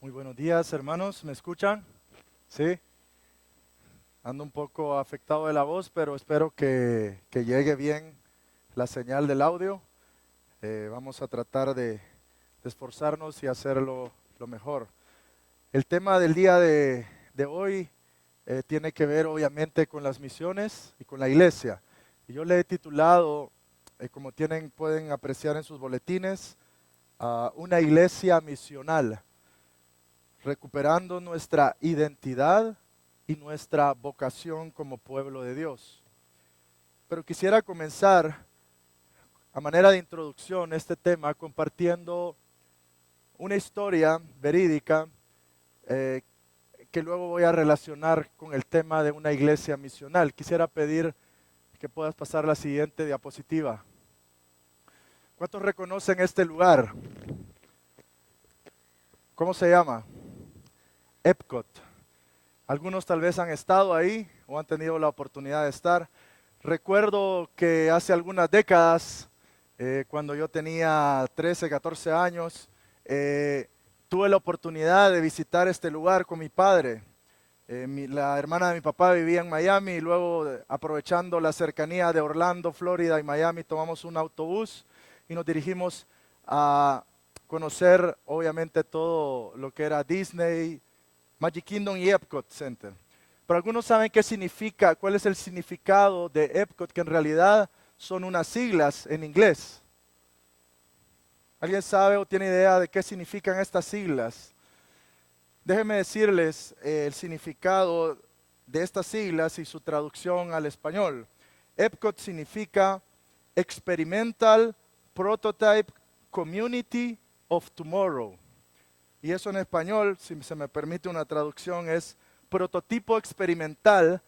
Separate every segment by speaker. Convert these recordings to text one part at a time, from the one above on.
Speaker 1: Muy buenos días, hermanos. ¿Me escuchan? Sí. Ando un poco afectado de la voz, pero espero que llegue bien la señal del audio. Vamos a tratar de esforzarnos y hacerlo lo mejor. El tema del día de hoy tiene que ver obviamente con las misiones y con la iglesia. Y yo le he titulado, como pueden apreciar en sus boletines, una iglesia misional, recuperando nuestra identidad y nuestra vocación como pueblo de Dios. Pero quisiera comenzar a manera de introducción este tema compartiendo una historia verídica eh, que luego voy a relacionar con el tema de una iglesia misional. Quisiera pedir que puedas pasar la siguiente diapositiva. ¿Cuántos reconocen este lugar? ¿Cómo se llama? Epcot. Algunos tal vez han estado ahí o han tenido la oportunidad de estar. Recuerdo que hace algunas décadas, cuando yo tenía 13, 14 años, tuve la oportunidad de visitar este lugar con mi padre. La hermana de mi papá vivía en Miami y luego, aprovechando la cercanía de Orlando, Florida y Miami, tomamos un autobús y nos dirigimos a conocer obviamente todo lo que era Disney, Magic Kingdom y Epcot Center. Pero algunos saben qué significa, cuál es el significado de Epcot, que en realidad son unas siglas en inglés. ¿Alguien sabe o tiene idea de qué significan estas siglas? Déjenme decirles el significado de estas siglas y su traducción al español. Epcot significa Experimental Prototype Community of Tomorrow. Y eso en español, si se me permite una traducción, es prototipo experimental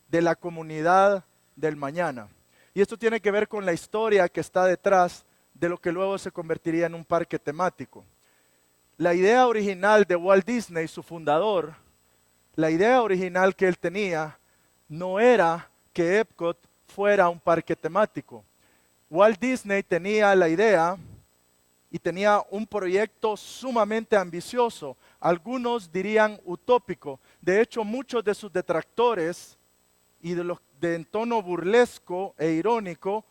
Speaker 1: de la comunidad del mañana. Y esto tiene que ver con la historia que está detrás de lo que luego se convertiría en un parque temático. La idea original de Walt Disney, su fundador, la idea original que él tenía no era que Epcot fuera un parque temático. Walt Disney tenía la idea y tenía un proyecto sumamente ambicioso, algunos dirían utópico. De hecho, muchos de sus detractores y de los de en tono burlesco e irónico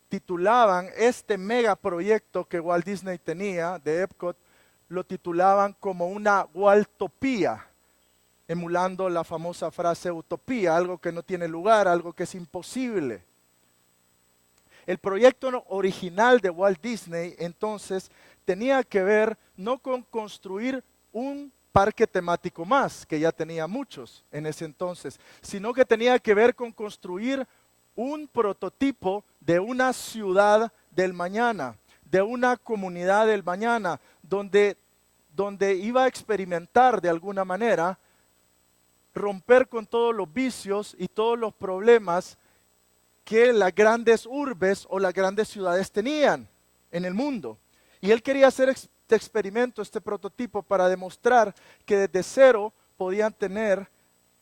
Speaker 1: titulaban este megaproyecto que Walt Disney tenía de Epcot, lo titulaban como una Waltopía, emulando la famosa frase utopía, algo que no tiene lugar, algo que es imposible. El proyecto original de Walt Disney entonces tenía que ver no con construir un parque temático más, que ya tenía muchos en ese entonces, sino que tenía que ver con construir un prototipo de una ciudad del mañana, de una comunidad del mañana, donde iba a experimentar de alguna manera romper con todos los vicios y todos los problemas que las grandes urbes o las grandes ciudades tenían en el mundo. Y él quería hacer este experimento, este prototipo, para demostrar que desde cero podían tener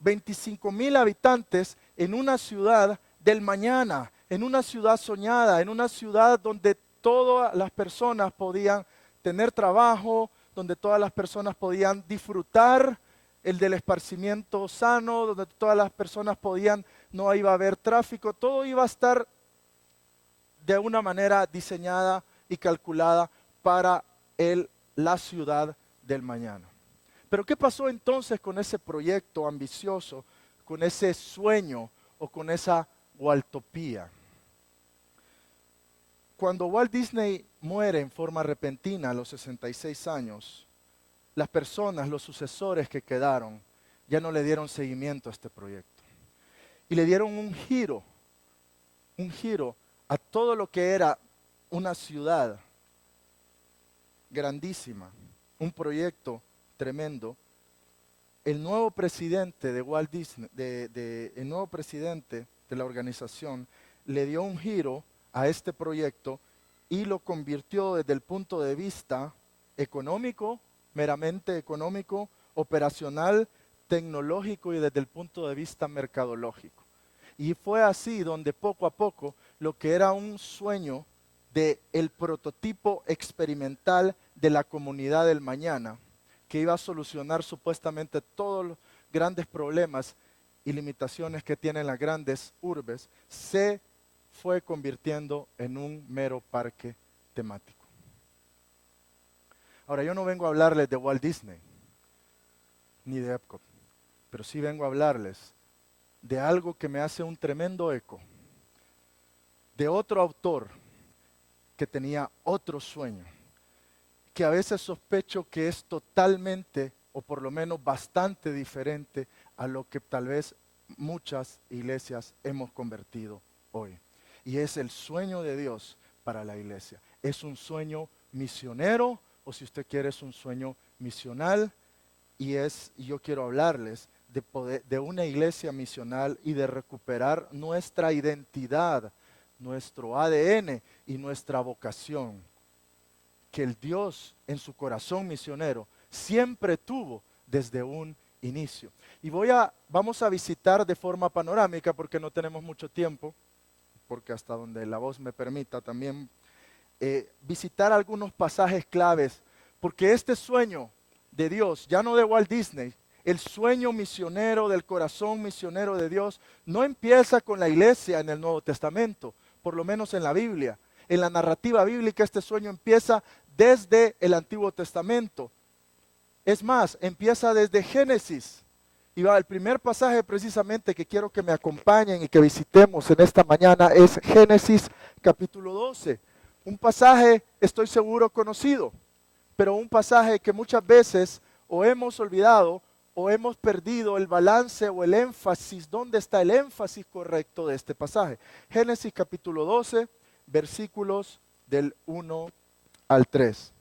Speaker 1: 25,000 habitantes en una ciudad del mañana, en una ciudad soñada, en una ciudad donde todas las personas podían tener trabajo, donde todas las personas podían disfrutar el del esparcimiento sano, donde todas las personas podían, no iba a haber tráfico, todo iba a estar de una manera diseñada y calculada para la ciudad del mañana. Pero ¿qué pasó entonces con ese proyecto ambicioso, con ese sueño o con esa Waltopía? Cuando Walt Disney muere en forma repentina a los 66 años, las personas, los sucesores que quedaron, ya no le dieron seguimiento a este proyecto. Y le dieron un giro a todo lo que era una ciudad grandísima, un proyecto tremendo. El nuevo presidente de Walt Disney, el nuevo presidente de la organización, le dio un giro a este proyecto y lo convirtió desde el punto de vista económico, meramente económico, operacional, tecnológico y desde el punto de vista mercadológico. Y fue así donde poco a poco lo que era un sueño de el prototipo experimental de la comunidad del mañana que iba a solucionar supuestamente todos los grandes problemas y limitaciones que tienen las grandes urbes, se fue convirtiendo en un mero parque temático. Ahora, yo no vengo a hablarles de Walt Disney, ni de Epcot, pero sí vengo a hablarles de algo que me hace un tremendo eco, de otro autor que tenía otro sueño, que a veces sospecho que es totalmente, o por lo menos bastante diferente a lo que tal vez muchas iglesias hemos convertido hoy. Y es el sueño de Dios para la iglesia. Es un sueño misionero, o si usted quiere es un sueño misional, y yo quiero hablarles de una iglesia misional y de recuperar nuestra identidad, nuestro ADN y nuestra vocación, que el Dios en su corazón misionero siempre tuvo desde un inicio. Y vamos a visitar de forma panorámica, porque no tenemos mucho tiempo, porque hasta donde la voz me permita también, visitar algunos pasajes claves, porque este sueño de Dios, ya no de Walt Disney, el sueño misionero del corazón misionero de Dios, no empieza con la iglesia en el Nuevo Testamento, por lo menos en la Biblia. En la narrativa bíblica este sueño empieza desde el Antiguo Testamento. Es más, empieza desde Génesis. Y el primer pasaje precisamente que quiero que me acompañen y que visitemos en esta mañana es Génesis capítulo 12. Un pasaje, estoy seguro, conocido, pero un pasaje que muchas veces o hemos olvidado o hemos perdido el balance o el énfasis. ¿Dónde está el énfasis correcto de este pasaje? Génesis capítulo 12, versículos del 1 al 3.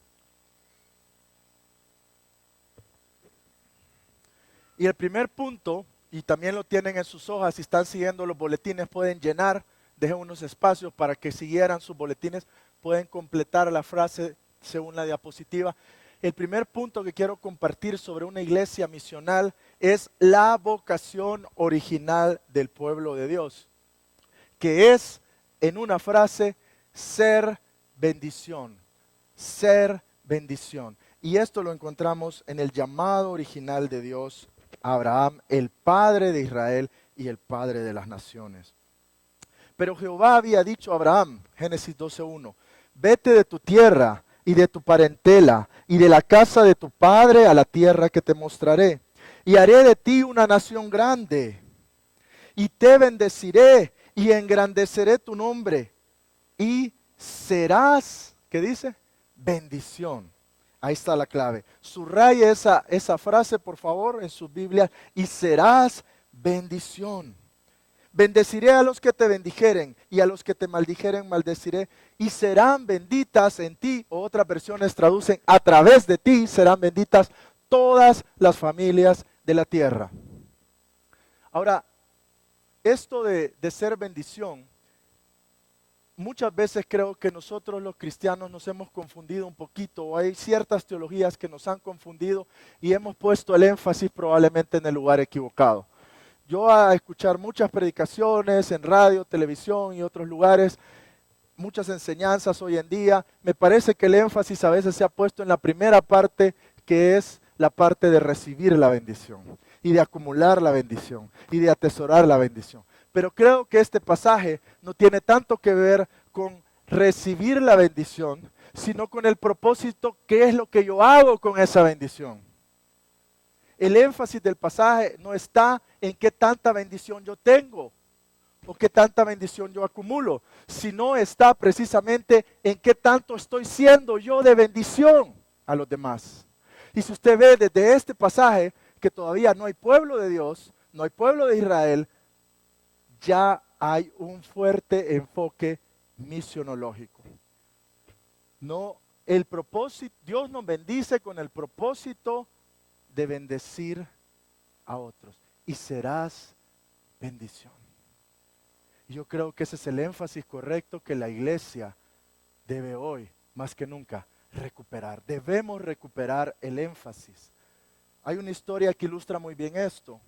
Speaker 1: Y el primer punto, y también lo tienen en sus hojas, si están siguiendo los boletines pueden llenar, dejen unos espacios para que siguieran sus boletines, pueden completar la frase según la diapositiva. El primer punto que quiero compartir sobre una iglesia misional es la vocación original del pueblo de Dios, que es, en una frase, ser bendición, ser bendición. Y esto lo encontramos en el llamado original de Dios a Abraham, el padre de Israel y el padre de las naciones. Pero Jehová había dicho a Abraham, Génesis 12:1, vete de tu tierra y de tu parentela y de la casa de tu padre a la tierra que te mostraré. Y haré de ti una nación grande y te bendeciré y engrandeceré tu nombre y serás, ¿qué dice? Bendición. Ahí está la clave. Subraye esa frase, por favor, en su Biblia. Y serás bendición. Bendeciré a los que te bendijeren y a los que te maldijeren maldeciré. Y serán benditas en ti, o otras versiones traducen, a través de ti serán benditas todas las familias de la tierra. Ahora, esto de ser bendición, muchas veces creo que nosotros los cristianos nos hemos confundido un poquito, o hay ciertas teologías que nos han confundido y hemos puesto el énfasis probablemente en el lugar equivocado. Yo a escuchar muchas predicaciones en radio, televisión y otros lugares, muchas enseñanzas hoy en día, me parece que el énfasis a veces se ha puesto en la primera parte, que es la parte de recibir la bendición y de acumular la bendición y de atesorar la bendición. Pero creo que este pasaje no tiene tanto que ver con recibir la bendición, sino con el propósito, qué es lo que yo hago con esa bendición. El énfasis del pasaje no está en qué tanta bendición yo tengo o qué tanta bendición yo acumulo, sino está precisamente en qué tanto estoy siendo yo de bendición a los demás. Y si usted ve desde este pasaje que todavía no hay pueblo de Dios, no hay pueblo de Israel, ya hay un fuerte enfoque misionológico. No, el propósito, Dios nos bendice con el propósito de bendecir a otros y serás bendición. Yo creo que ese es el énfasis correcto que la iglesia debe hoy, más que nunca, recuperar. Debemos recuperar el énfasis. Hay una historia que ilustra muy bien esto,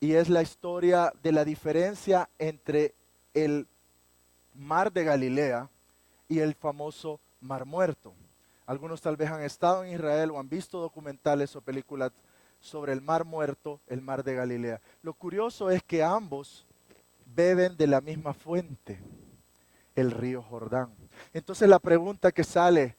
Speaker 1: y es la historia de la diferencia entre el mar de Galilea y el famoso Mar Muerto. Algunos tal vez han estado en Israel o han visto documentales o películas sobre el Mar Muerto, el Mar de Galilea. Lo curioso es que ambos beben de la misma fuente, el río Jordán. Entonces la pregunta que sale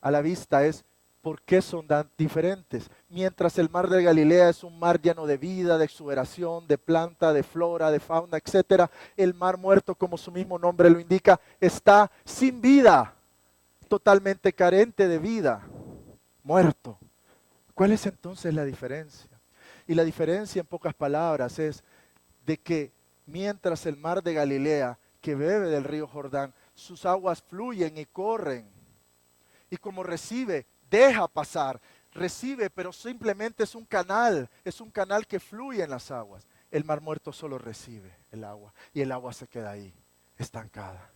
Speaker 1: a la vista es, ¿por qué son tan diferentes? Mientras el mar de Galilea es un mar lleno de vida, de exuberación, de planta, de flora, de fauna, etcétera, el mar muerto, como su mismo nombre lo indica, está sin vida, totalmente carente de vida, muerto. ¿Cuál es entonces la diferencia? Y la diferencia, en pocas palabras, es de que mientras el mar de Galilea, que bebe del río Jordán, sus aguas fluyen y corren, y como recibe, deja pasar, recibe, pero simplemente es un canal que fluye en las aguas. El mar muerto solo recibe el agua, y el agua se queda ahí, estancada.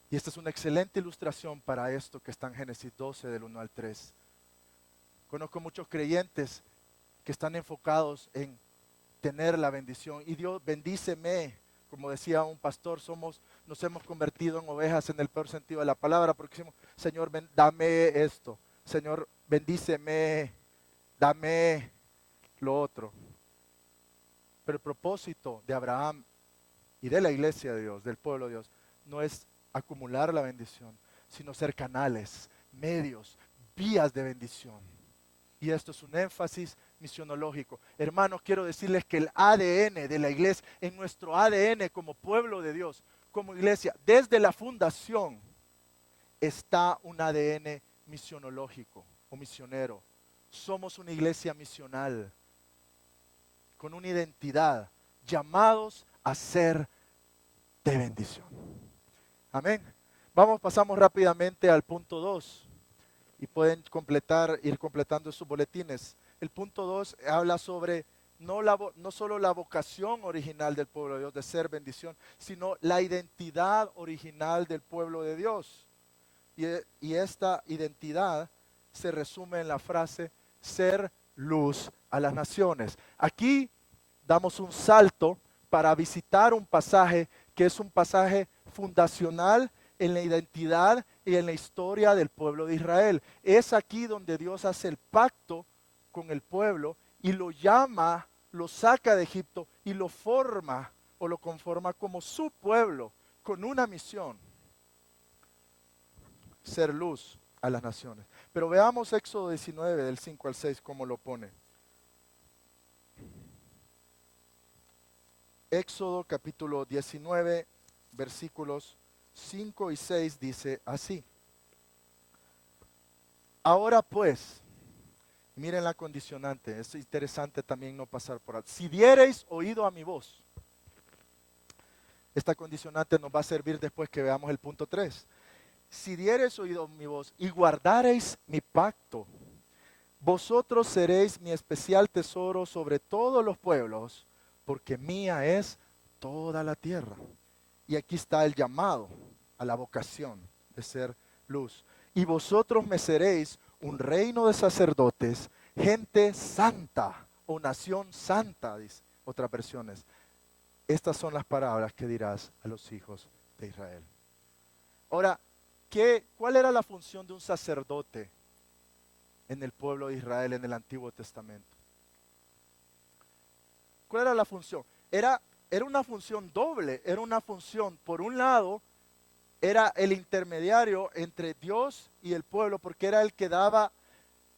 Speaker 1: Y esta es una excelente ilustración para esto que está en Génesis 12, del 1 al 3. Conozco muchos creyentes que están enfocados en tener la bendición. Y Dios, bendíceme, como decía un pastor, nos hemos convertido en ovejas en el peor sentido de la palabra, porque decimos, Señor, dame esto, Señor, bendíceme, dame lo otro. Pero el propósito de Abraham y de la iglesia de Dios, del pueblo de Dios, no es acumular la bendición, sino ser canales, medios, vías de bendición. Y esto es un énfasis misionológico. Hermanos, quiero decirles que el ADN de la iglesia, en nuestro ADN como pueblo de Dios, como iglesia, desde la fundación, está un ADN misionológico o misionero. Somos una iglesia misional, con una identidad, llamados a ser de bendición. Amén. Pasamos rápidamente al punto 2. Y pueden ir completando sus boletines. El punto 2 habla sobre no solo la vocación original del pueblo de Dios de ser bendición, sino la identidad original del pueblo de Dios. Y esta identidad se resume en la frase ser luz a las naciones. Aquí damos un salto para visitar un pasaje que es un pasaje fundacional en la identidad y en la historia del pueblo de Israel. Es aquí donde Dios hace el pacto con el pueblo y lo llama, lo saca de Egipto y lo forma o lo conforma como su pueblo, con una misión: ser luz a las naciones. Pero veamos Éxodo 19, del 5 al 6, cómo lo pone. Éxodo capítulo 19, versículos 5 y 6 dice así: ahora pues, miren la condicionante, es interesante también no pasar por alto. Si diereis oído a mi voz, esta condicionante nos va a servir después que veamos el punto 3. Si diereis oído a mi voz y guardareis mi pacto, vosotros seréis mi especial tesoro sobre todos los pueblos, porque mía es toda la tierra. Y aquí está el llamado a la vocación de ser luz. Y vosotros me seréis un reino de sacerdotes, gente santa o nación santa, dice otras versiones. Estas son las palabras que dirás a los hijos de Israel. Ahora, ¿cuál era la función de un sacerdote en el pueblo de Israel en el Antiguo Testamento? ¿Cuál era la función? Era una función doble, era una función, por un lado, era el intermediario entre Dios y el pueblo, porque era el que daba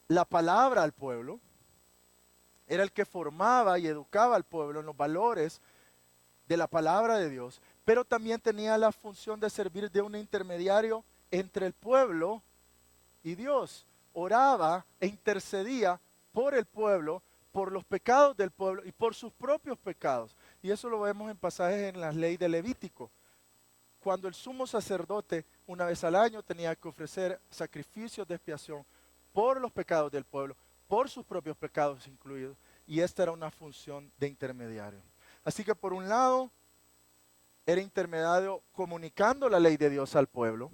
Speaker 1: la palabra al pueblo, era el que formaba y educaba al pueblo en los valores de la palabra de Dios, pero también tenía la función de servir de un intermediario entre el pueblo y Dios. Oraba e intercedía por el pueblo, por los pecados del pueblo y por sus propios pecados. Y eso lo vemos en pasajes en la ley de Levítico, cuando el sumo sacerdote una vez al año tenía que ofrecer sacrificios de expiación por los pecados del pueblo, por sus propios pecados incluidos, y esta era una función de intermediario. Así que por un lado era intermediario comunicando la ley de Dios al pueblo,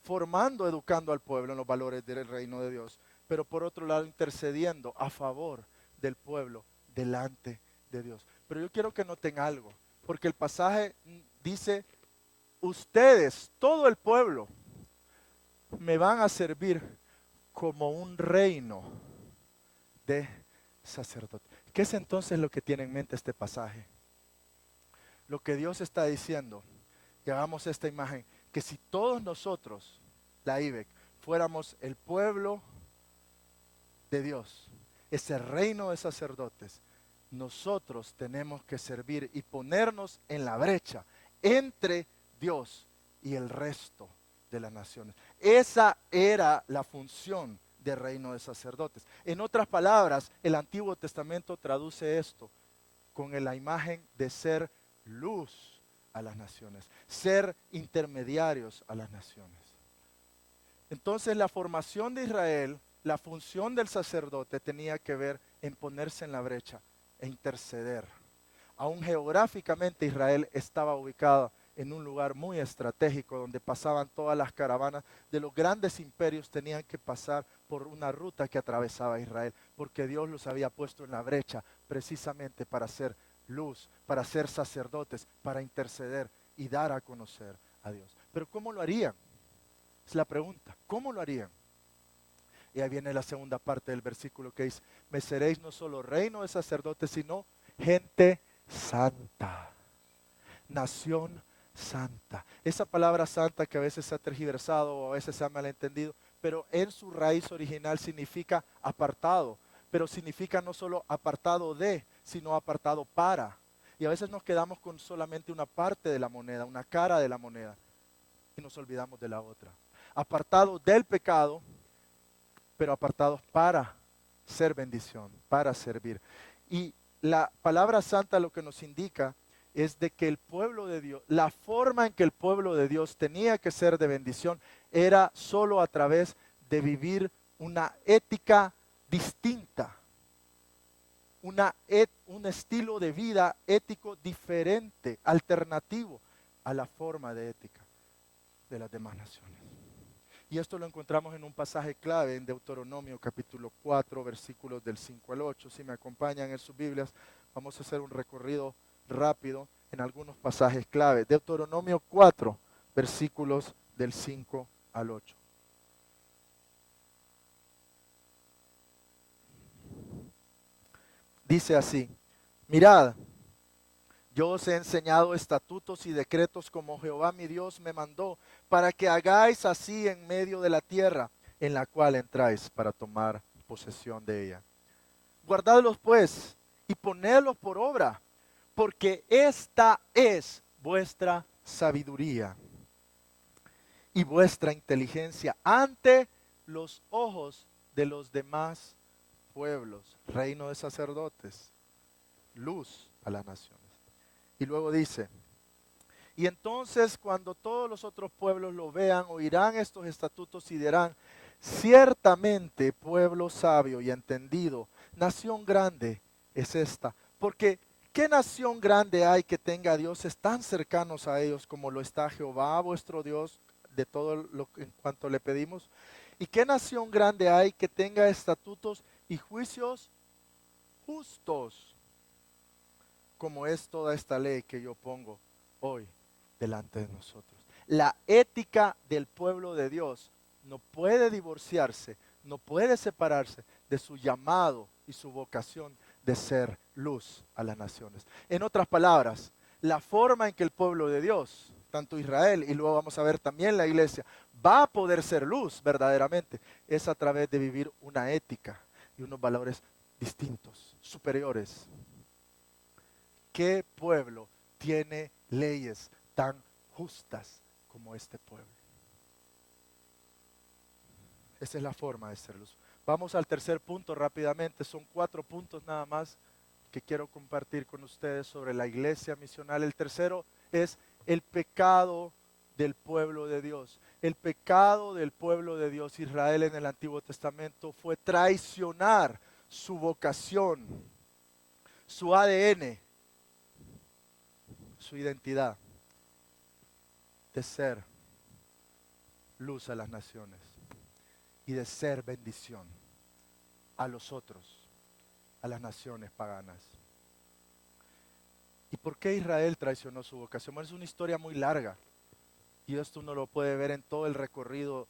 Speaker 1: formando, educando al pueblo en los valores del reino de Dios, pero por otro lado intercediendo a favor del pueblo delante de Dios. Pero yo quiero que noten algo, porque el pasaje dice ustedes, todo el pueblo. me van a servir como un reino de sacerdotes. ¿Qué es entonces lo que tiene en mente este pasaje? Lo que Dios está diciendo, que hagamos esta imagen, que si todos nosotros, la IBEC, fuéramos el pueblo de Dios, ese reino de sacerdotes, nosotros tenemos que servir y ponernos en la brecha entre Dios y el resto de las naciones. Esa era la función del reino de sacerdotes. En otras palabras, el Antiguo Testamento traduce esto con la imagen de ser luz a las naciones, ser intermediarios a las naciones. Entonces la formación de Israel, la función del sacerdote tenía que ver en ponerse en la brecha e interceder. Aún geográficamente Israel estaba ubicado en un lugar muy estratégico donde pasaban todas las caravanas de los grandes imperios, tenían que pasar por una ruta que atravesaba Israel, porque Dios los había puesto en la brecha precisamente para hacer luz, para ser sacerdotes, para interceder y dar a conocer a Dios. Pero ¿cómo lo harían? Es la pregunta, ¿cómo lo harían? Y ahí viene la segunda parte del versículo que dice, me seréis no solo reino de sacerdotes, sino gente santa, nación santa. Esa palabra santa que a veces se ha tergiversado o a veces se ha malentendido, pero en su raíz original significa apartado, pero significa no solo apartado de, sino apartado para. Y a veces nos quedamos con solamente una parte de la moneda, una cara de la moneda, y nos olvidamos de la otra. Apartados del pecado, pero apartados para ser bendición, para servir. Y la palabra santa lo que nos indica es de que el pueblo de Dios, la forma en que el pueblo de Dios tenía que ser de bendición era solo a través de vivir una ética distinta, un estilo de vida ético diferente, alternativo a la forma de ética de las demás naciones. Y esto lo encontramos en un pasaje clave en Deuteronomio capítulo 4, versículos del 5 al 8. Si me acompañan en sus Biblias, vamos a hacer un recorrido rápido en algunos pasajes clave. Deuteronomio 4, versículos del 5 al 8. Dice así, mirad, yo os he enseñado estatutos y decretos como Jehová mi Dios me mandó, para que hagáis así en medio de la tierra en la cual entráis para tomar posesión de ella. Guardadlos pues y ponedlos por obra, porque esta es vuestra sabiduría y vuestra inteligencia ante los ojos de los demás pueblos, reino de sacerdotes, luz a las naciones. Y luego dice, y entonces cuando todos los otros pueblos lo vean, oirán estos estatutos y dirán, ciertamente pueblo sabio y entendido, nación grande es esta. Porque ¿qué nación grande hay que tenga dioses tan cercanos a ellos como lo está Jehová vuestro Dios de todo lo en cuanto le pedimos? ¿Y qué nación grande hay que tenga estatutos y juicios justos como es toda esta ley que yo pongo hoy delante de nosotros? La ética del pueblo de Dios no puede divorciarse, no puede separarse de su llamado y su vocación de ser luz a las naciones. En otras palabras, la forma en que el pueblo de Dios, tanto Israel y luego vamos a ver también la iglesia, va a poder ser luz verdaderamente, es a través de vivir una ética y unos valores distintos, superiores. ¿Qué pueblo tiene leyes tan justas como este pueblo? Esa es la forma de ser luz. Vamos al tercer punto rápidamente. Son 4 puntos nada más que quiero compartir con ustedes sobre la iglesia misional. El tercero es el pecado del pueblo de Dios. El pecado del pueblo de Dios, Israel en el Antiguo Testamento, fue traicionar su vocación, su ADN, su identidad de ser luz a las naciones y de ser bendición a los otros, a las naciones paganas. ¿Y por qué Israel traicionó su vocación? Bueno, es una historia muy larga y esto uno lo puede ver en todo el recorrido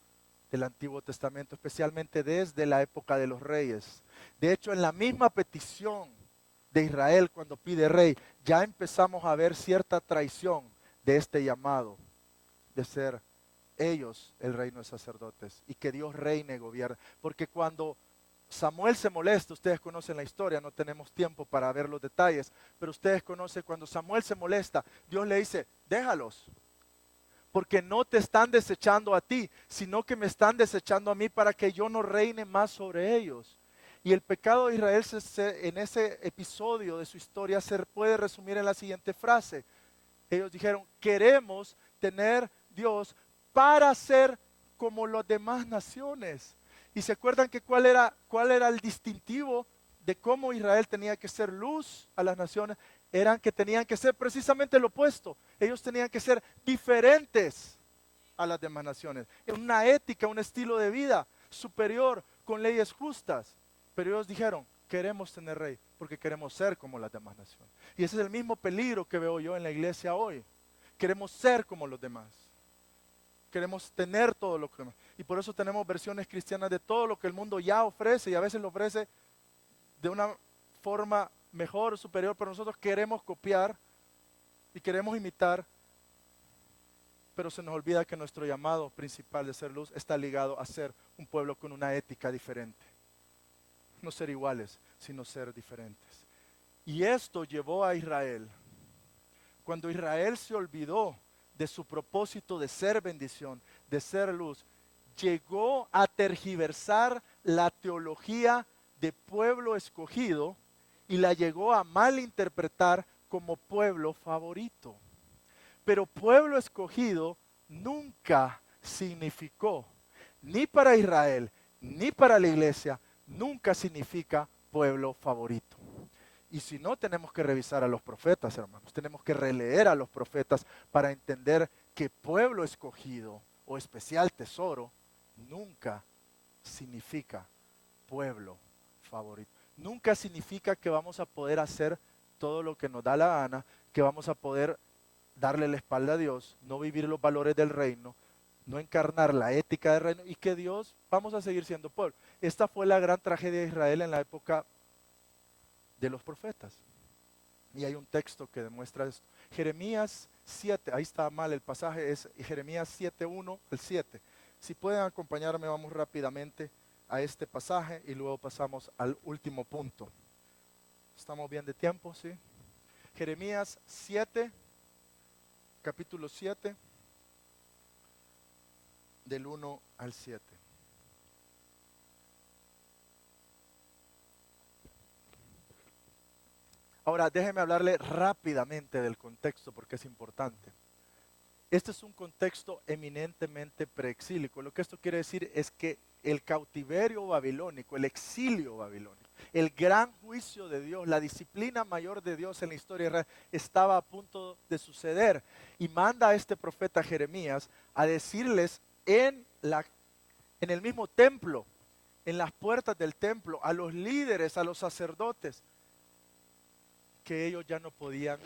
Speaker 1: del Antiguo Testamento, especialmente desde la época de los reyes. De hecho, en la misma petición de Israel cuando pide rey, ya empezamos a ver cierta traición de este llamado de ser ellos el reino de sacerdotes y que Dios reine y gobierne. Porque cuando Samuel se molesta, ustedes conocen la historia, no tenemos tiempo para ver los detalles, pero ustedes conocen cuando Samuel se molesta, Dios le dice, déjalos, porque no te están desechando a ti, sino que me están desechando a mí para que yo no reine más sobre ellos. Y el pecado de Israel en ese episodio de su historia se puede resumir en la siguiente frase. Ellos dijeron, queremos tener Dios para ser como las demás naciones. Y se acuerdan que cuál era el distintivo de cómo Israel tenía que ser luz a las naciones, eran que tenían que ser precisamente lo opuesto. Ellos tenían que ser diferentes a las demás naciones. En una ética, un estilo de vida superior, con leyes justas. Pero ellos dijeron, queremos tener rey, porque queremos ser como las demás naciones. Y ese es el mismo peligro que veo yo en la iglesia hoy. Queremos ser como los demás. Queremos tener todo lo que demás. Y por eso tenemos versiones cristianas de todo lo que el mundo ya ofrece y a veces lo ofrece de una forma mejor, superior, pero nosotros queremos copiar y queremos imitar, pero se nos olvida que nuestro llamado principal de ser luz está ligado a ser un pueblo con una ética diferente. No ser iguales, sino ser diferentes. Y esto llevó a Israel, cuando Israel se olvidó de su propósito de ser bendición, de ser luz, llegó a tergiversar la teología de pueblo escogido y la llegó a malinterpretar como pueblo favorito. Pero pueblo escogido nunca significó, ni para Israel, ni para la iglesia, nunca significa pueblo favorito. Y si no, tenemos que revisar a los profetas, hermanos. Tenemos que releer a los profetas para entender que pueblo escogido o especial tesoro nunca significa pueblo favorito. Nunca significa que vamos a poder hacer todo lo que nos da la gana, que vamos a poder darle la espalda a Dios, no vivir los valores del reino, no encarnar la ética del reino y que Dios vamos a seguir siendo pueblo. Esta fue la gran tragedia de Israel en la época de los profetas. Y hay un texto que demuestra esto. Jeremías 7, ahí está mal el pasaje, es Jeremías 7:1 al 7. Si pueden acompañarme, vamos rápidamente a este pasaje y luego pasamos al último punto. ¿Estamos bien de tiempo? ¿Sí? Jeremías 7, capítulo 7, del 1 al 7. Ahora, déjeme hablarle rápidamente del contexto porque es importante. Este es un contexto eminentemente preexílico. Lo que esto quiere decir es que el cautiverio babilónico, el exilio babilónico, el gran juicio de Dios, la disciplina mayor de Dios en la historia de Israel estaba a punto de suceder. Y manda a este profeta Jeremías a decirles en el mismo templo, en las puertas del templo, a los líderes, a los sacerdotes, que ellos ya no podían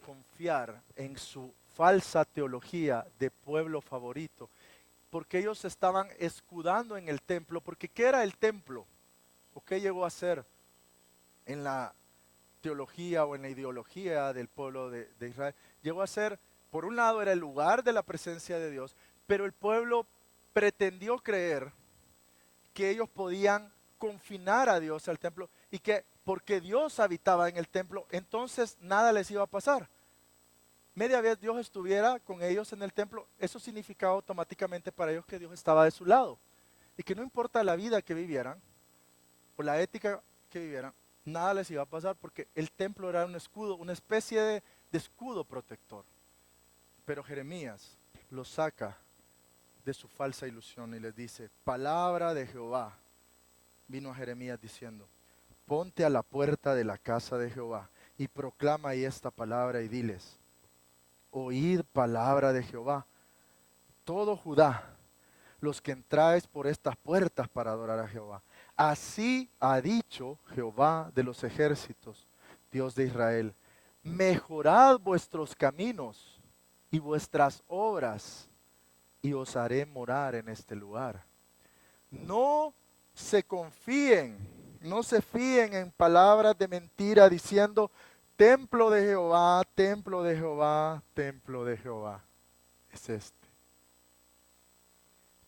Speaker 1: confiar en su falsa teología de pueblo favorito, porque ellos se estaban escudando en el templo, porque ¿qué era el templo? ¿O qué llegó a ser en la teología o en la ideología del pueblo de Israel? Llegó a ser, por un lado era el lugar de la presencia de Dios, pero el pueblo pretendió creer que ellos podían confinar a Dios al templo y que porque Dios habitaba en el templo, entonces nada les iba a pasar. Media vez Dios estuviera con ellos en el templo, eso significaba automáticamente para ellos que Dios estaba de su lado y que no importa la vida que vivieran o la ética que vivieran, nada les iba a pasar porque el templo era un escudo, una especie de escudo protector. Pero Jeremías los saca de su falsa ilusión y les dice, palabra de Jehová. Vino a Jeremías diciendo, ponte a la puerta de la casa de Jehová y proclama ahí esta palabra y diles, oíd palabra de Jehová, todo Judá, los que entráis por estas puertas para adorar a Jehová. Así ha dicho Jehová de los ejércitos, Dios de Israel, mejorad vuestros caminos y vuestras obras y os haré morar en este lugar. No se confíen, no se fíen en palabras de mentira diciendo, templo de Jehová, templo de Jehová, templo de Jehová. Es este.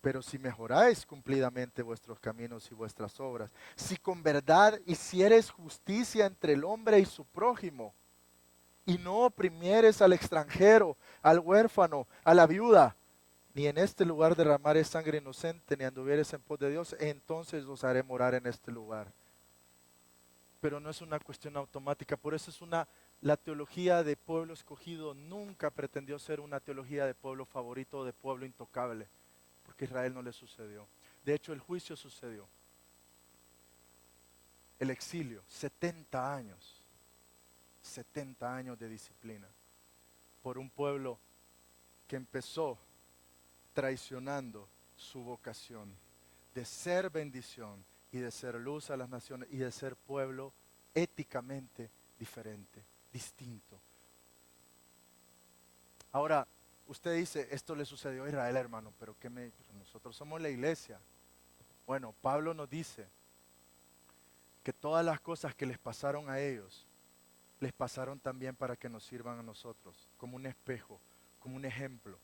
Speaker 1: Pero si mejoráis cumplidamente vuestros caminos y vuestras obras, si con verdad hicieres justicia entre el hombre y su prójimo, y no oprimieres al extranjero, al huérfano, a la viuda, ni en este lugar derramares sangre inocente, ni anduvieres en pos de Dios, entonces os haré morar en este lugar. Pero no es una cuestión automática, por eso la teología de pueblo escogido nunca pretendió ser una teología de pueblo favorito o de pueblo intocable, porque a Israel no le sucedió. De hecho, el juicio sucedió. El exilio, 70 años de disciplina por un pueblo que empezó traicionando su vocación de ser bendición y de ser luz a las naciones y de ser pueblo éticamente diferente, distinto. Ahora, usted dice, esto le sucedió a Israel, hermano, pero nosotros somos la iglesia. Bueno, Pablo nos dice que todas las cosas que les pasaron a ellos, les pasaron también para que nos sirvan a nosotros, como un espejo, como un ejemplo.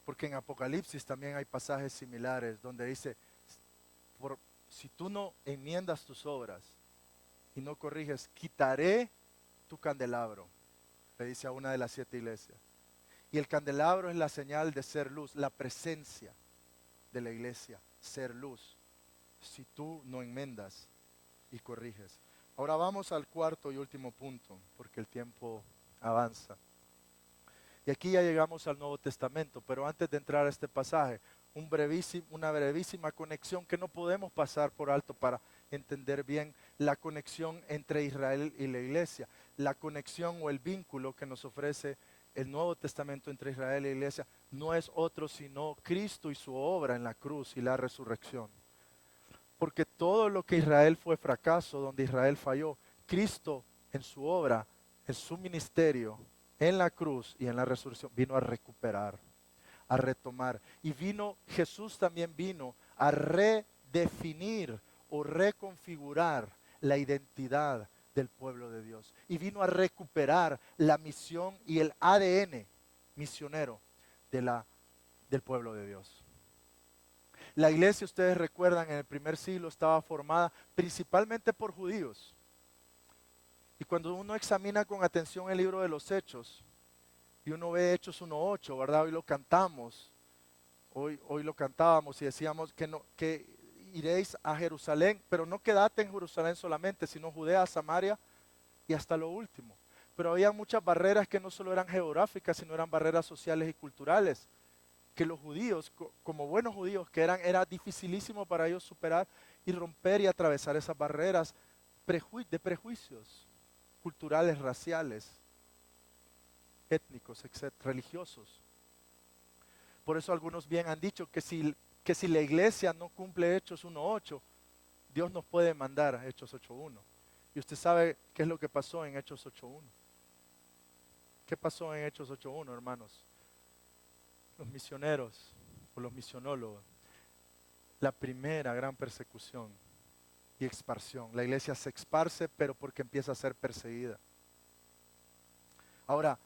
Speaker 1: Porque en Apocalipsis también hay pasajes similares donde dice, si tú no enmiendas tus obras y no corriges, quitaré tu candelabro, le dice a una de las 7 iglesias. Y el candelabro es la señal de ser luz, la presencia de la iglesia, ser luz, si tú no enmendas y corriges. Ahora vamos al cuarto y último punto, porque el tiempo avanza. Y aquí ya llegamos al Nuevo Testamento, pero antes de entrar a este pasaje, una brevísima conexión que no podemos pasar por alto para entender bien la conexión entre Israel y la iglesia, la conexión o el vínculo que nos ofrece el Nuevo Testamento entre Israel y la iglesia no es otro sino Cristo y su obra en la cruz y la resurrección. Porque todo lo que Israel fue fracaso, donde Israel falló, Cristo en su obra, en su ministerio, en la cruz y en la resurrección, vino a recuperar, a retomar. Y Jesús también vino a redefinir o reconfigurar la identidad del pueblo de Dios. Y vino a recuperar la misión y el ADN misionero del pueblo de Dios. La iglesia, ustedes recuerdan, en el primer siglo estaba formada principalmente por judíos. Y cuando uno examina con atención el libro de los Hechos, y uno ve Hechos 1:8, ¿verdad? Hoy lo cantamos, hoy lo cantábamos y decíamos que iréis a Jerusalén, pero no quedate en Jerusalén solamente, sino Judea, Samaria y hasta lo último. Pero había muchas barreras que no solo eran geográficas, sino eran barreras sociales y culturales, que los judíos, como buenos judíos que eran, era dificilísimo para ellos superar y romper y atravesar esas barreras de prejuicios culturales, raciales, étnicos, etcétera, religiosos. Por eso algunos bien han dicho que si la iglesia no cumple Hechos 1:8, Dios nos puede mandar Hechos 8:1. Y usted sabe qué es lo que pasó en Hechos 8:1. ¿Qué pasó en Hechos 8:1, hermanos? Los misioneros o los misionólogos, la primera gran persecución y expansión. La iglesia se esparce, pero porque empieza a ser perseguida. Ahora,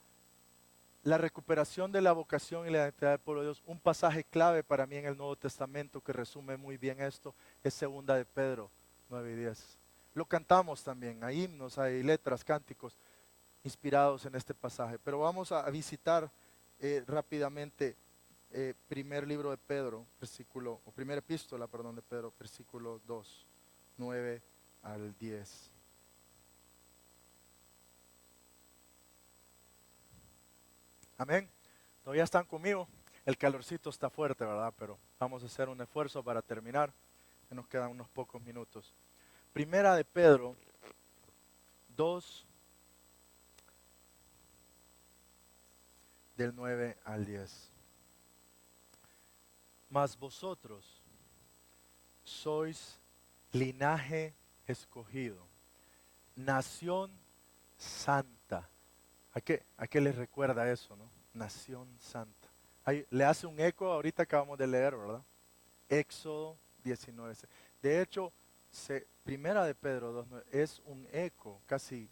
Speaker 1: la recuperación de la vocación y la identidad del pueblo de Dios, un pasaje clave para mí en el Nuevo Testamento que resume muy bien esto, es 2 de Pedro 9:10. Lo cantamos también, hay himnos, hay letras, cánticos inspirados en este pasaje. Pero vamos a visitar rápidamente primer libro de Pedro, primera epístola, perdón, de Pedro, versículo 2, 9 al 10. Amén. Todavía están conmigo. El calorcito está fuerte, ¿verdad? Pero vamos a hacer un esfuerzo para terminar. Que nos quedan unos pocos minutos. Primera de Pedro 2, del 9 al 10. Mas vosotros sois linaje escogido, nación santa. ¿A qué les recuerda eso, no? Nación santa. Ahí, le hace un eco ahorita acabamos de leer, ¿verdad? Éxodo 19. De hecho, Primera de Pedro 2:9 es un eco casi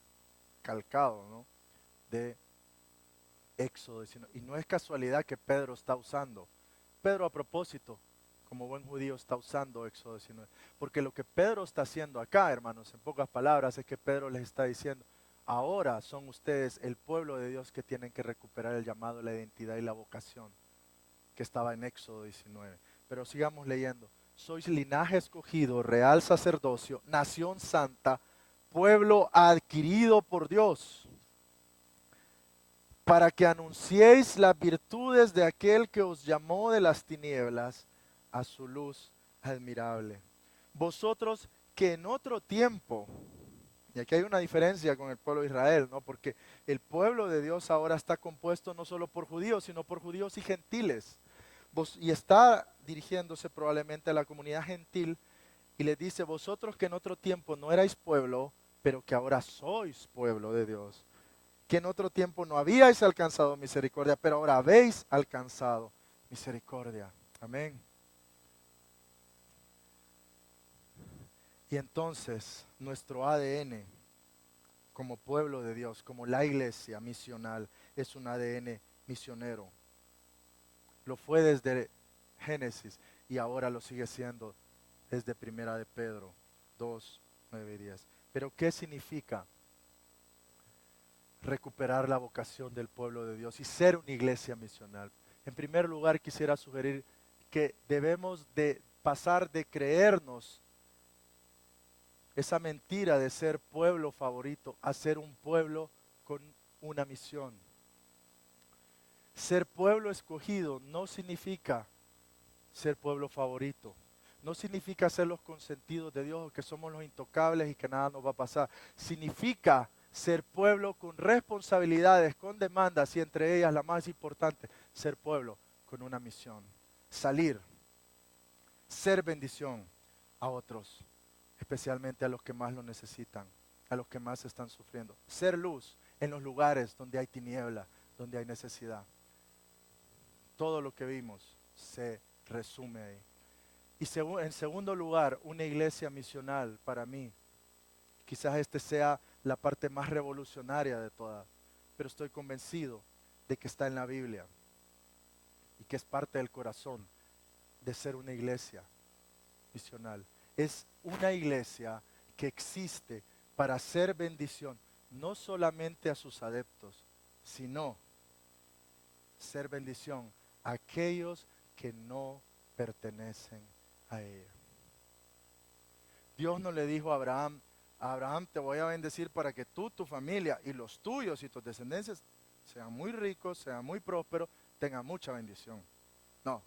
Speaker 1: calcado, ¿no?, de Éxodo 19. Y no es casualidad que Pedro está usando. Pedro, a propósito, como buen judío, está usando Éxodo 19. Porque lo que Pedro está haciendo acá, hermanos, en pocas palabras, es que Pedro les está diciendo: ahora son ustedes el pueblo de Dios que tienen que recuperar el llamado, la identidad y la vocación que estaba en Éxodo 19. Pero sigamos leyendo. Sois linaje escogido, real sacerdocio, nación santa, pueblo adquirido por Dios, para que anunciéis las virtudes de aquel que os llamó de las tinieblas a su luz admirable. Vosotros que en otro tiempo, y aquí hay una diferencia con el pueblo de Israel, ¿no?, porque el pueblo de Dios ahora está compuesto no solo por judíos, sino por judíos y gentiles. Y está dirigiéndose probablemente a la comunidad gentil y les dice: vosotros que en otro tiempo no erais pueblo, pero que ahora sois pueblo de Dios, que en otro tiempo no habíais alcanzado misericordia, pero ahora habéis alcanzado misericordia. Amén. Y entonces nuestro ADN como pueblo de Dios, como la iglesia misional, es un ADN misionero. Lo fue desde Génesis y ahora lo sigue siendo desde Primera de Pedro 2, 9 y 10. Pero ¿qué significa recuperar la vocación del pueblo de Dios y ser una iglesia misional? En primer lugar, quisiera sugerir que debemos de pasar de creernos esa mentira de ser pueblo favorito a ser un pueblo con una misión. Ser pueblo escogido no significa ser pueblo favorito. No significa ser los consentidos de Dios, que somos los intocables y que nada nos va a pasar. Significa ser pueblo con responsabilidades, con demandas, y entre ellas la más importante, ser pueblo con una misión. Salir, ser bendición a otros, especialmente a los que más lo necesitan, a los que más están sufriendo. Ser luz en los lugares donde hay tiniebla, donde hay necesidad. Todo lo que vimos se resume ahí. Y en segundo lugar, una iglesia misional, para mí, quizás este sea la parte más revolucionaria de todas, pero estoy convencido de que está en la Biblia y que es parte del corazón de ser una iglesia misional. Es una iglesia que existe para hacer bendición, no solamente a sus adeptos, sino ser bendición a aquellos que no pertenecen a ella. Dios no le dijo a Abraham, te voy a bendecir para que tú, tu familia y los tuyos y tus descendencias sean muy ricos, sean muy prósperos, tengan mucha bendición. No,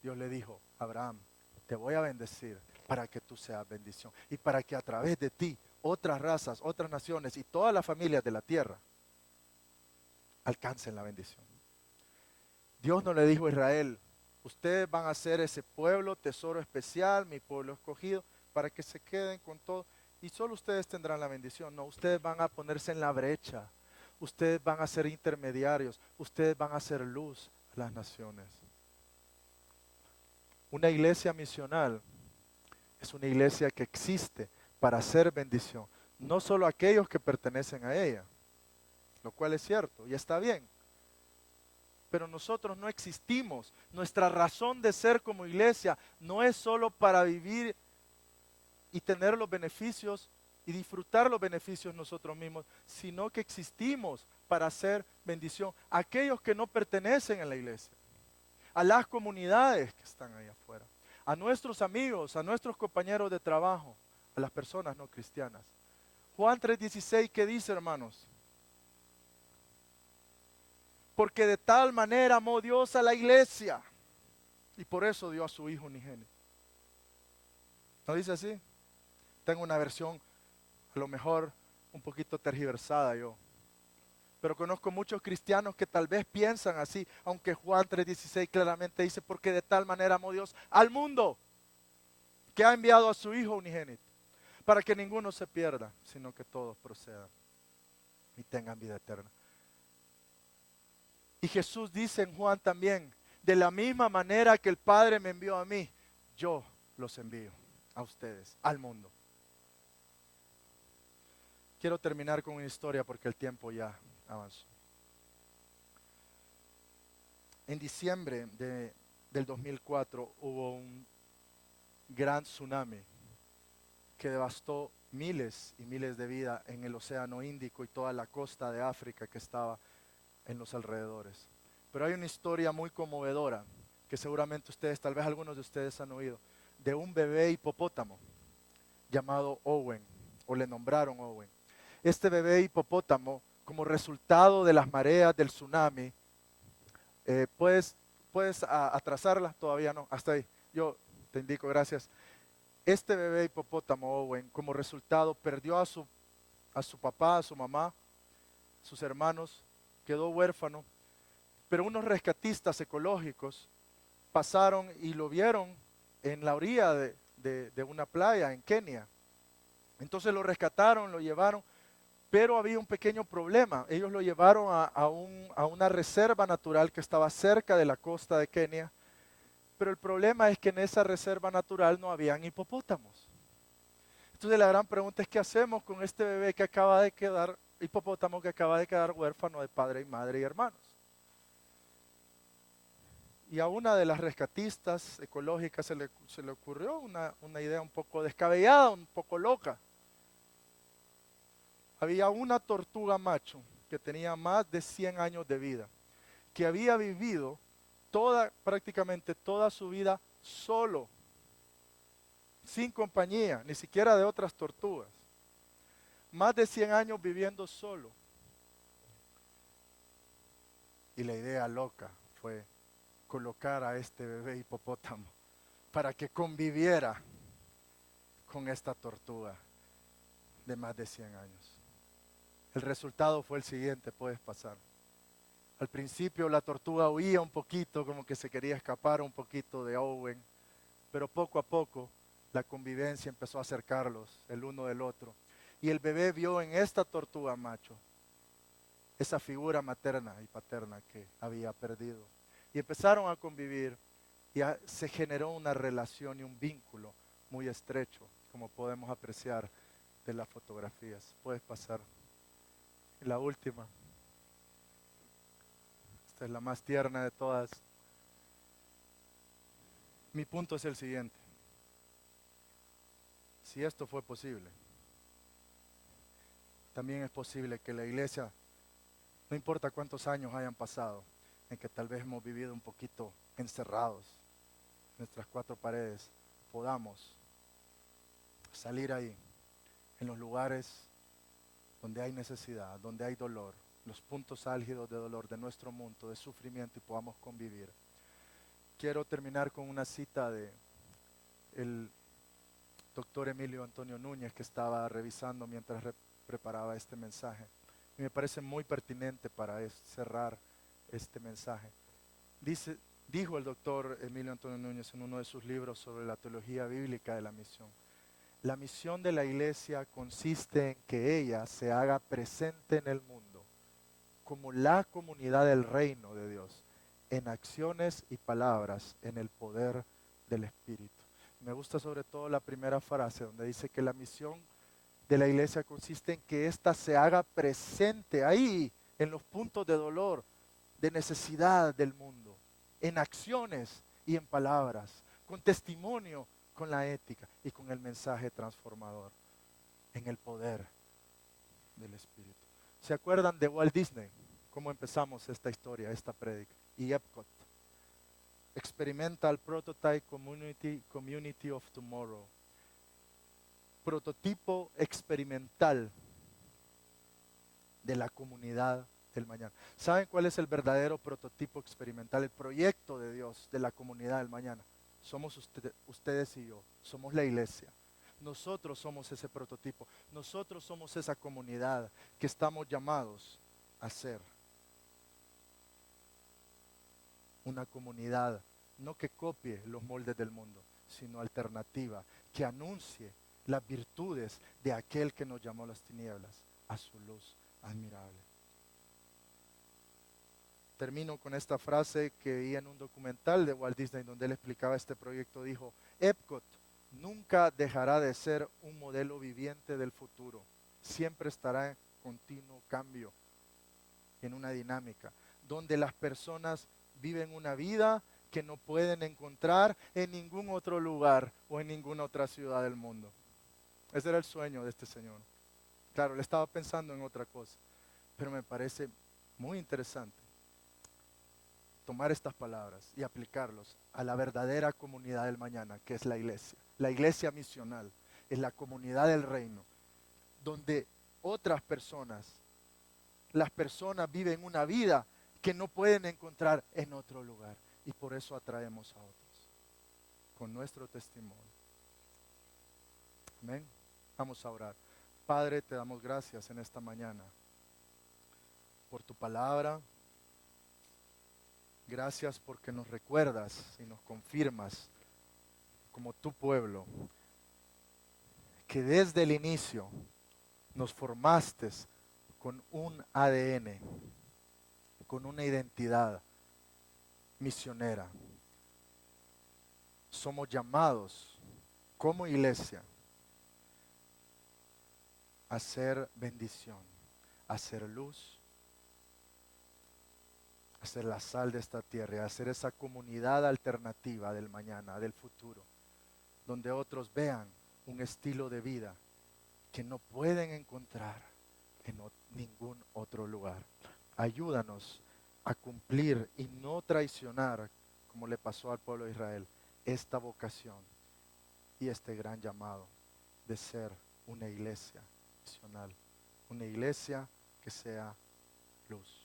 Speaker 1: Dios le dijo a Abraham, te voy a bendecir para que tú seas bendición y para que a través de ti otras razas, otras naciones y todas las familias de la tierra alcancen la bendición. Dios no le dijo a Israel, ustedes van a ser ese pueblo, tesoro especial, mi pueblo escogido, para que se queden con todo y solo ustedes tendrán la bendición. No, ustedes van a ponerse en la brecha, ustedes van a ser intermediarios, ustedes van a ser luz a las naciones. Una iglesia misional es una iglesia que existe para hacer bendición, no solo a aquellos que pertenecen a ella, lo cual es cierto y está bien. Pero nosotros no existimos. Nuestra razón de ser como iglesia no es solo para vivir y tener los beneficios y disfrutar los beneficios nosotros mismos, sino que existimos para hacer bendición a aquellos que no pertenecen a la iglesia, a las comunidades que están ahí afuera, a nuestros amigos, a nuestros compañeros de trabajo, a las personas no cristianas. Juan 3:16, ¿qué dice, hermanos? Porque de tal manera amó Dios a la iglesia y por eso dio a su Hijo unigénito. ¿No dice así? Tengo una versión a lo mejor un poquito tergiversada yo, pero conozco muchos cristianos que tal vez piensan así, aunque Juan 3:16 claramente dice, porque de tal manera amó Dios al mundo, que ha enviado a su Hijo unigénito, para que ninguno se pierda, sino que todos procedan y tengan vida eterna. Y Jesús dice en Juan también, de la misma manera que el Padre me envió a mí, yo los envío a ustedes, al mundo. Quiero terminar con una historia porque el tiempo ya avanzó. En diciembre del 2004 hubo un gran tsunami que devastó miles y miles de vidas en el Océano Índico y toda la costa de África que estaba en los alrededores. Pero hay una historia muy conmovedora que seguramente ustedes, tal vez algunos de ustedes han oído, de un bebé hipopótamo llamado Owen, o le nombraron Owen. Este bebé hipopótamo, como resultado de las mareas del tsunami, puedes atrasarla, todavía no, hasta ahí, yo te indico, gracias. Este bebé hipopótamo Owen, como resultado, perdió a su papá, a su mamá, sus hermanos, quedó huérfano, pero unos rescatistas ecológicos pasaron y lo vieron en la orilla de una playa en Kenia. Entonces lo rescataron, lo llevaron, pero había un pequeño problema. Ellos lo llevaron a una reserva natural que estaba cerca de la costa de Kenia, pero el problema es que en esa reserva natural no habían hipopótamos. Entonces la gran pregunta es, ¿qué hacemos con este bebé que acaba de quedar, hipopótamo que acaba de quedar huérfano de padre y madre y hermanos? Y a una de las rescatistas ecológicas se le ocurrió una idea un poco descabellada, un poco loca. Había una tortuga macho que tenía más de 100 años de vida, que había vivido prácticamente toda su vida solo, sin compañía, ni siquiera de otras tortugas. Más de 100 años viviendo solo. Y la idea loca fue colocar a este bebé hipopótamo para que conviviera con esta tortuga de más de 100 años. El resultado fue el siguiente, puedes pasar. Al principio la tortuga huía un poquito, como que se quería escapar un poquito de Owen, pero poco a poco la convivencia empezó a acercarlos el uno del otro. Y el bebé vio en esta tortuga macho esa figura materna y paterna que había perdido. Y empezaron a convivir y se generó una relación y un vínculo muy estrecho, como podemos apreciar de las fotografías. Puedes pasar. La última. Esta es la más tierna de todas. Mi punto es el siguiente. Si esto fue posible, también es posible que la iglesia, no importa cuántos años hayan pasado, en que tal vez hemos vivido un poquito encerrados en nuestras cuatro paredes, podamos salir ahí, en los lugares donde hay necesidad, donde hay dolor, los puntos álgidos de dolor de nuestro mundo, de sufrimiento, y podamos convivir. Quiero terminar con una cita de el doctor Emilio Antonio Núñez, que estaba revisando mientras preparaba este mensaje. Y me parece muy pertinente para cerrar este mensaje. Dijo el doctor Emilio Antonio Núñez en uno de sus libros sobre la teología bíblica de la misión: la misión de la iglesia consiste en que ella se haga presente en el mundo como la comunidad del reino de Dios, en acciones y palabras, en el poder del Espíritu. Me gusta sobre todo la primera frase donde dice que la misión de la iglesia consiste en que ésta se haga presente ahí, en los puntos de dolor, de necesidad del mundo, en acciones y en palabras, con testimonio, con la ética y con el mensaje transformador, en el poder del Espíritu. ¿Se acuerdan de Walt Disney? ¿Cómo empezamos esta historia, esta prédica? Y Epcot. Experimental Prototype Community of Tomorrow. Prototipo experimental de la comunidad del mañana. ¿Saben cuál es el verdadero prototipo experimental? El proyecto de Dios de la comunidad del mañana. Somos ustedes y yo. Somos la iglesia. Nosotros somos ese prototipo. Nosotros somos esa comunidad que estamos llamados a ser. Una comunidad no que copie los moldes del mundo, sino alternativa, que anuncie las virtudes de aquel que nos llamó a las tinieblas a su luz admirable. termino con esta frase que vi en un documental de Walt Disney donde él explicaba este proyecto. Dijo, Epcot nunca dejará de ser un modelo viviente del futuro. Siempre estará en continuo cambio, en una dinámica, donde las personas viven una vida que no pueden encontrar en ningún otro lugar o en ninguna otra ciudad del mundo. Ese era el sueño de este señor. Claro, él estaba pensando en otra cosa, pero me parece muy interesante tomar estas palabras y aplicarlos a la verdadera comunidad del mañana, que es la iglesia. La iglesia misional es la comunidad del reino, donde otras personas, las personas viven una vida que no pueden encontrar en otro lugar. Y por eso atraemos a otros, con nuestro testimonio. Amén. Vamos a orar. Padre, te damos gracias en esta mañana por tu palabra. Gracias porque nos recuerdas y nos confirmas como tu pueblo que desde el inicio nos formaste con un ADN, con una identidad misionera. Somos llamados como iglesia a ser bendición, a ser luz, a ser la sal de esta tierra, a ser esa comunidad alternativa del mañana, del futuro, donde otros vean un estilo de vida que no pueden encontrar en ningún otro lugar. Ayúdanos a cumplir y no traicionar, como le pasó al pueblo de Israel, esta vocación y este gran llamado de ser una iglesia misional, una iglesia que sea luz.